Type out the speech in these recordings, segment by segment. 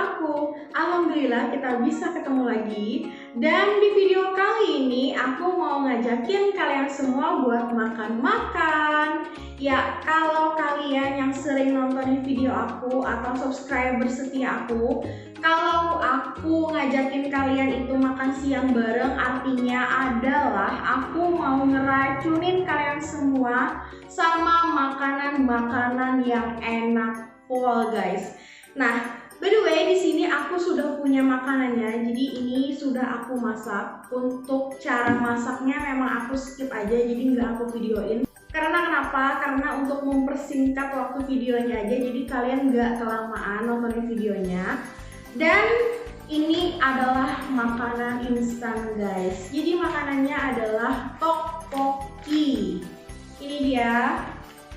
aku. Alhamdulillah kita bisa ketemu lagi. Dan di video kali ini aku mau ngajakin kalian semua buat makan-makan. Ya, kalau kalian yang sering nontonin video aku atau subscriber setia aku, kalau aku ngajakin kalian itu makan siang bareng, artinya adalah aku mau ngeracunin kalian semua sama makanan-makanan yang enak pol guys. Nah, by the way di sini aku sudah punya makanannya. Jadi ini sudah aku masak. Untuk cara masaknya memang aku skip aja, jadi nggak aku videoin. Karena kenapa? Karena untuk mempersingkat waktu videonya aja, jadi kalian nggak kelamaan nontonin videonya. Dan ini adalah makanan instan guys. Jadi makanannya adalah tteokbokki. Ini dia.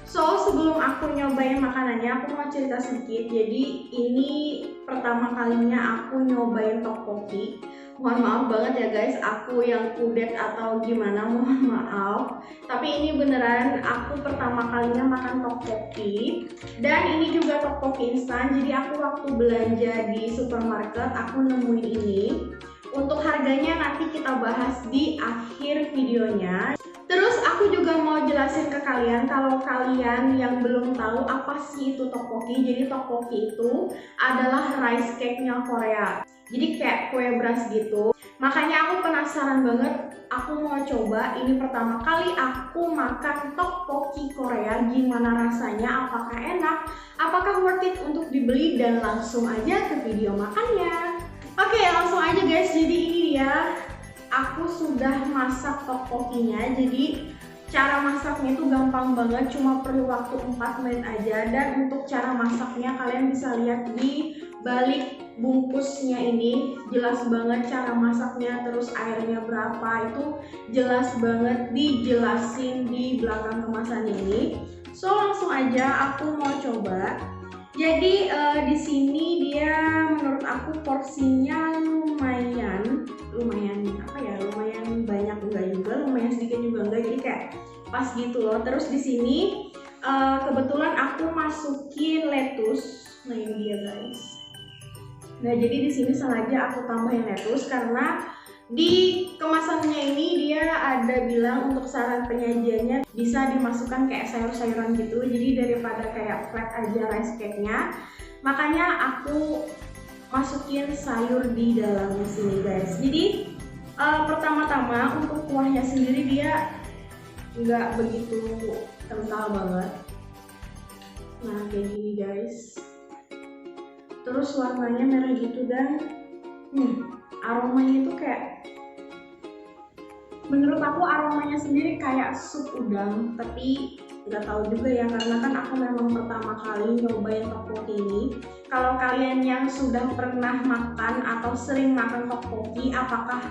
So, sebelum aku nyobain makanannya, aku mau cerita sedikit. Jadi, ini pertama kalinya aku nyobain tteokbokki. Mohon maaf banget ya guys, aku yang kudet atau gimana, mohon maaf. Tapi ini beneran aku pertama kalinya makan tteokbokki. Dan ini juga tteokbokki instan. Jadi aku waktu belanja di supermarket, aku nemuin ini. Untuk harganya nanti kita bahas di akhir videonya. Terus aku juga mau jelasin ke kalian, kalau kalian yang belum tahu apa sih itu tteokbokki. Jadi tteokbokki itu adalah rice cake-nya Korea. Jadi kayak kue beras gitu. Makanya aku penasaran banget, aku mau coba. Ini pertama kali aku makan tteokbokki Korea. Gimana rasanya? Apakah enak? Apakah worth it untuk dibeli? Dan langsung aja ke video makannya. Oke, langsung aja guys. Jadi ini dia. Aku sudah masak tteokbokkinya. Jadi cara masaknya itu gampang banget, cuma perlu waktu 4 menit aja. Dan untuk cara masaknya kalian bisa lihat di balik bungkusnya ini, jelas banget cara masaknya. Terus airnya berapa itu jelas banget dijelasin di belakang kemasan ini. So langsung aja aku mau coba. Jadi di sini dia menurut aku porsinya lumayan apa ya, lumayan banyak enggak juga, lumayan sedikit juga enggak, jadi kayak pas gitu loh. Terus di sini kebetulan aku masukin lettuce. Nah ini dia guys. Nah jadi di sini sengaja aku tambahin lettuce karena di kemasannya ini dia ada bilang untuk saran penyajiannya bisa dimasukkan kayak sayur-sayuran gitu. Jadi daripada kayak flat aja rice cake-nya, makanya aku masukin sayur di dalam sini guys. Jadi pertama-tama untuk kuahnya sendiri dia nggak begitu kental banget. Nah kayak gini guys. Terus warnanya merah gitu dan aromanya itu kayak, menurut aku aromanya sendiri kayak sup udang, tapi nggak tahu juga ya karena kan aku memang pertama kali nyobain tteokbokki ini. Kalau kalian yang sudah pernah makan atau sering makan tteokbokki, apakah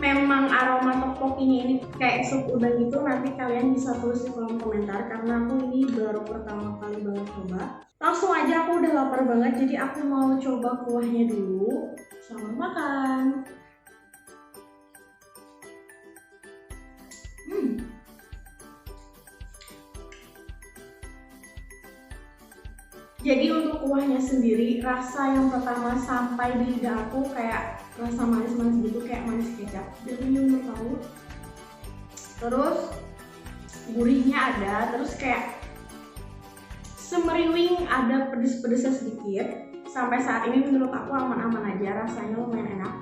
memang aroma tteokbokkinya ini kayak sup udang gitu, nanti kalian bisa tulis di kolom komentar karena aku ini baru pertama kali banget coba. Langsung aja, aku udah lapar banget, jadi aku mau coba kuahnya dulu. Selamat makan. Jadi untuk kuahnya sendiri, rasa yang pertama sampai di lidah aku kayak rasa manis-manis gitu, kayak manis kecap. Jadi menurut aku. Terus gurihnya ada, terus kayak semeriwing, ada pedes-pedesnya sedikit. Sampai saat ini menurut aku aman-aman aja, rasanya lumayan enak.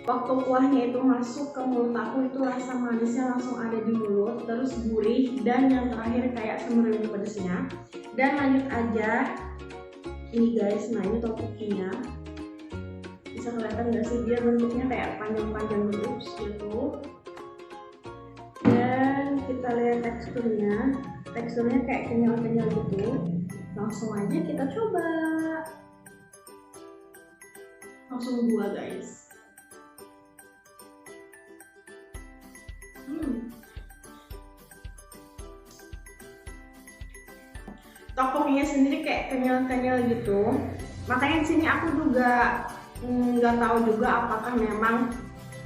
Waktu kuahnya itu masuk ke mulut aku, itu rasa manisnya langsung ada di mulut, terus gurih, dan yang terakhir kayak semeriwing pedesnya. Dan lanjut aja, ini guys, nah ini tteokbokkinya. Bisa kelihatan nggak sih, dia bentuknya kayak panjang-panjang gitu. Dan kita lihat teksturnya kayak kenyal-kenyal gitu. Langsung aja kita coba. Langsung dua guys. Tteokbokkinya sendiri kayak kenyal-kenyal gitu. Makanya di sini aku juga nggak tahu juga apakah memang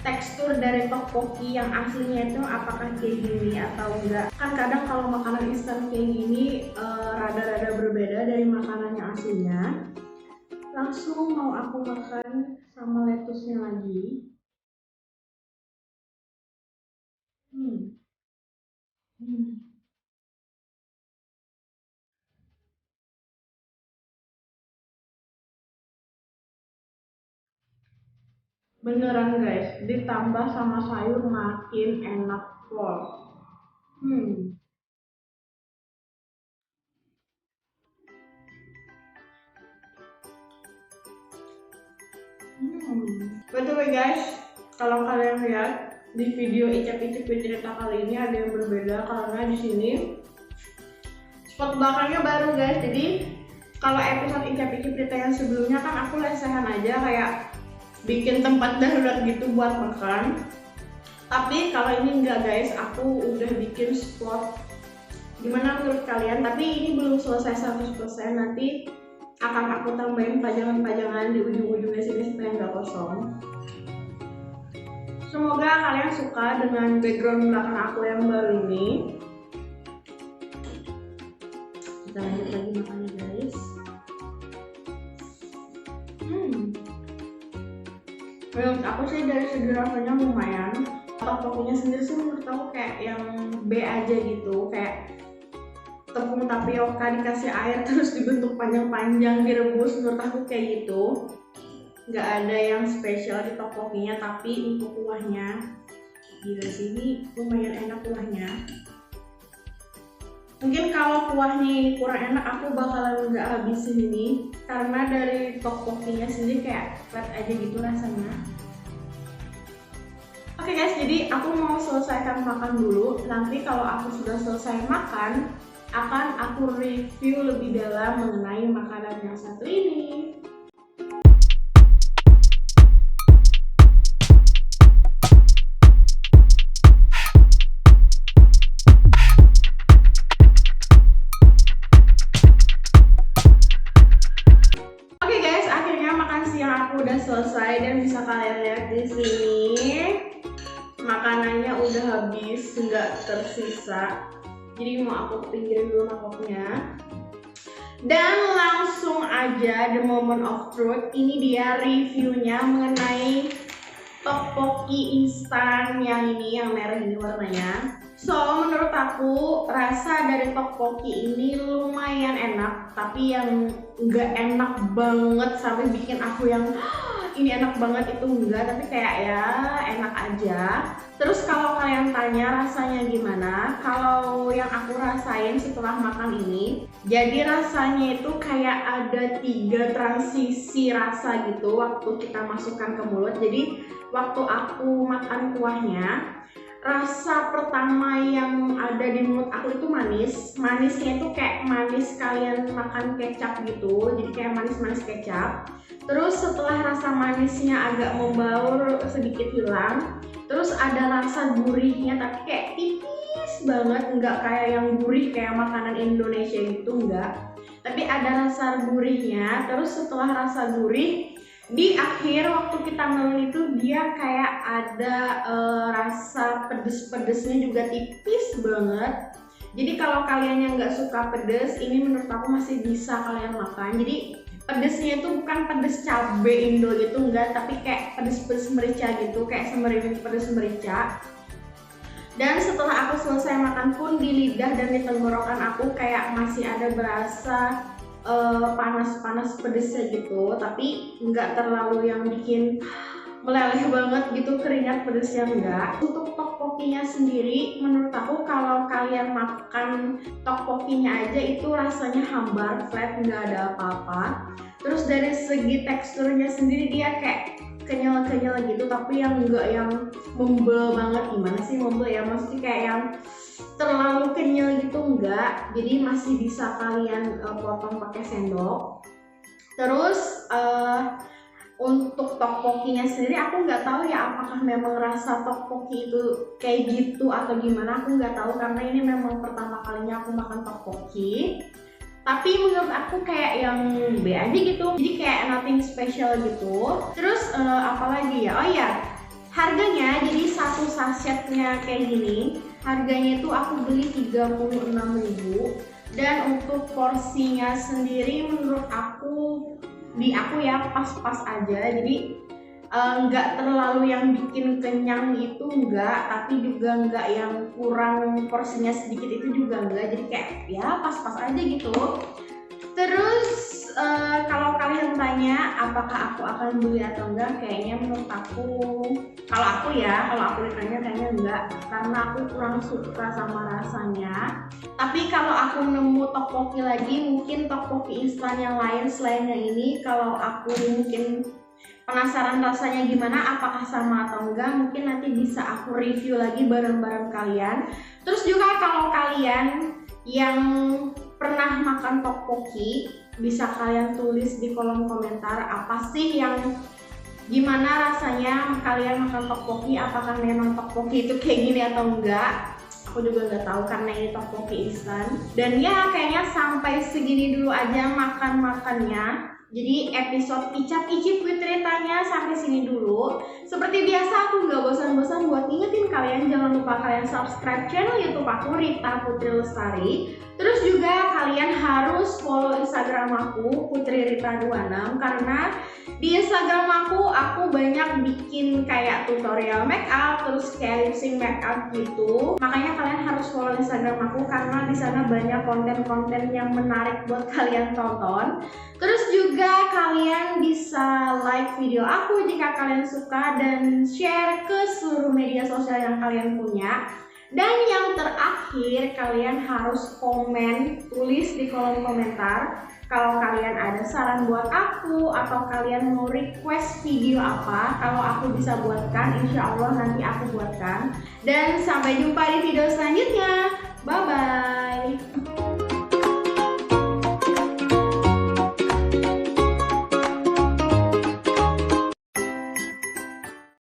tekstur dari tteokbokki yang aslinya itu apakah kayak gini atau enggak. Kan kadang kalau makanan instan kayak gini rada-rada berbeda dari makanan yang aslinya. langsung mau aku makan sama lettuce-nya lagi. Hmm. Hmm. Beneran guys, ditambah sama sayur makin enak pol. Hmm. Betul guys, kalau kalian lihat di video icap-icip cerita kali ini ada yang berbeda karena di sini spot belakangnya baru guys. Jadi kalau episode icap-icip cerita yang sebelumnya kan aku lesehan aja kayak bikin tempat darurat gitu buat makan. Tapi kalau ini enggak guys, aku udah bikin spot. Gimana menurut kalian? Tapi ini belum selesai 100%, nanti akan aku tambahin pajangan-pajangan di ujung-ujungnya sini supaya nggak kosong. Semoga kalian suka dengan background belakang aku yang baru ini. Kita lanjut lagi makannya guys. Menurut aku sih dari segi rasanya lumayan. Tteokbokkinya sendiri sih menurut aku kayak yang B aja gitu, kayak tepung tapioka dikasih air terus dibentuk panjang-panjang direbus, menurut aku kayak gitu. Nggak ada yang spesial di tteokbokkinya, tapi untuk kuahnya gila sih, ini lumayan enak kuahnya. Mungkin kalau kuahnya ini kurang enak aku bakalan nggak habisin ini, karena dari tteokbokkinya sendiri kayak flat aja gitu rasanya. Oke guys, jadi aku mau selesaikan makan dulu. Nanti kalau aku sudah selesai makan, akan aku review lebih dalam mengenai makanan yang satu ini. Oke guys, akhirnya makan siang aku udah selesai dan bisa kalian lihat di sini makanannya udah habis, nggak tersisa. Jadi mau aku pinggirin dulu mangkoknya. Dan langsung aja the moment of truth. Ini dia reviewnya mengenai tteokbokki instan yang ini, yang merah ini warnanya. So menurut aku rasa dari tteokbokki ini lumayan enak, tapi yang nggak enak banget sampai bikin aku yang ini enak banget itu enggak, tapi kayak ya enak aja. Terus kalau kalian tanya rasanya gimana, kalau yang aku rasain setelah makan ini, jadi rasanya itu kayak ada 3 transisi rasa gitu waktu kita masukkan ke mulut. Jadi waktu aku makan kuahnya, rasa pertama yang ada di mulut aku itu manis. Manisnya itu kayak manis kalian makan kecap gitu, jadi kayak manis-manis kecap. Terus setelah rasa manisnya agak membaur sedikit hilang, terus ada rasa gurihnya tapi kayak tipis banget, nggak kayak yang gurih kayak makanan Indonesia gitu, enggak. Tapi ada rasa gurihnya. Terus setelah rasa gurih, di akhir waktu kita nelen itu dia kayak ada rasa pedes-pedesnya juga tipis banget. Jadi kalau kalian yang nggak suka pedes, ini menurut aku masih bisa kalian makan. Jadi pedesnya itu bukan pedes cabe Indo gitu, enggak, tapi kayak pedes-pedes merica gitu, kayak semeriwing pedes merica. Dan setelah aku selesai makan pun di lidah dan di tenggorokan aku kayak masih ada berasa panas-panas pedesnya gitu, tapi nggak terlalu yang bikin meleleh banget gitu, keringat pedesnya enggak. Untuk tteokbokkinya sendiri menurut aku kalau kalian makan tteokbokkinya aja itu rasanya hambar, flat, nggak ada apa-apa. Terus dari segi teksturnya sendiri dia kayak kenyal-kenyal gitu, tapi yang enggak yang membel banget. Gimana sih membel ya, maksudnya kayak yang terlalu kenyal gitu enggak. Jadi masih bisa kalian potong pakai sendok. Terus untuk tteokbokkinya sendiri aku nggak tahu ya apakah memang rasa tteokbokki itu kayak gitu atau gimana, aku nggak tahu karena ini memang pertama kalinya aku makan tteokbokki. Tapi menurut aku kayak yang B aja gitu, jadi kayak nothing special gitu. Terus apalagi ya, oh ya harganya, jadi satu sasetnya kayak gini harganya itu aku beli 36.000. Dan untuk porsinya sendiri menurut aku di aku ya pas-pas aja, jadi nggak terlalu yang bikin kenyang itu enggak, tapi juga nggak yang kurang porsinya sedikit itu juga enggak, jadi kayak ya pas-pas aja gitu. Terus kalau kalian tanya apakah aku akan beli atau enggak, kayaknya menurut aku, kalau aku ditanya kayaknya enggak, karena aku kurang suka sama rasanya. Tapi kalau aku nemu tteokbokki lagi, mungkin tteokbokki instan yang lain selain yang ini, kalau aku mungkin penasaran rasanya gimana, apakah sama atau enggak, mungkin nanti bisa aku review lagi bareng-bareng kalian. Terus juga kalau kalian yang pernah makan tteokbokki, bisa kalian tulis di kolom komentar apa sih yang gimana rasanya kalian makan tteokbokki, apakah memang tteokbokki itu kayak gini atau enggak. Aku juga nggak tahu karena ini tteokbokki instan. Dan ya kayaknya sampai segini dulu aja makan-makannya. Jadi episode icap-icip with Ritanya sampai sini dulu. Seperti biasa aku nggak bosan-bosan buat ingetin kalian, jangan lupa kalian subscribe channel YouTube aku Rita Putri Lestari. Terus juga kalian harus follow Instagram aku Putri Rita 26, karena di Instagram aku banyak bikin kayak tutorial makeup, terus kayak lip sync makeup gitu. Makanya kalian harus follow Instagram aku karena di sana banyak konten-konten yang menarik buat kalian tonton. Terus juga kalian bisa like video aku jika kalian suka dan share ke seluruh media sosial yang kalian punya. Dan yang terakhir, kalian harus komen, tulis di kolom komentar kalau kalian ada saran buat aku atau kalian mau request video apa. Kalau aku bisa buatkan, insya Allah nanti aku buatkan. Dan sampai jumpa di video selanjutnya. Bye bye.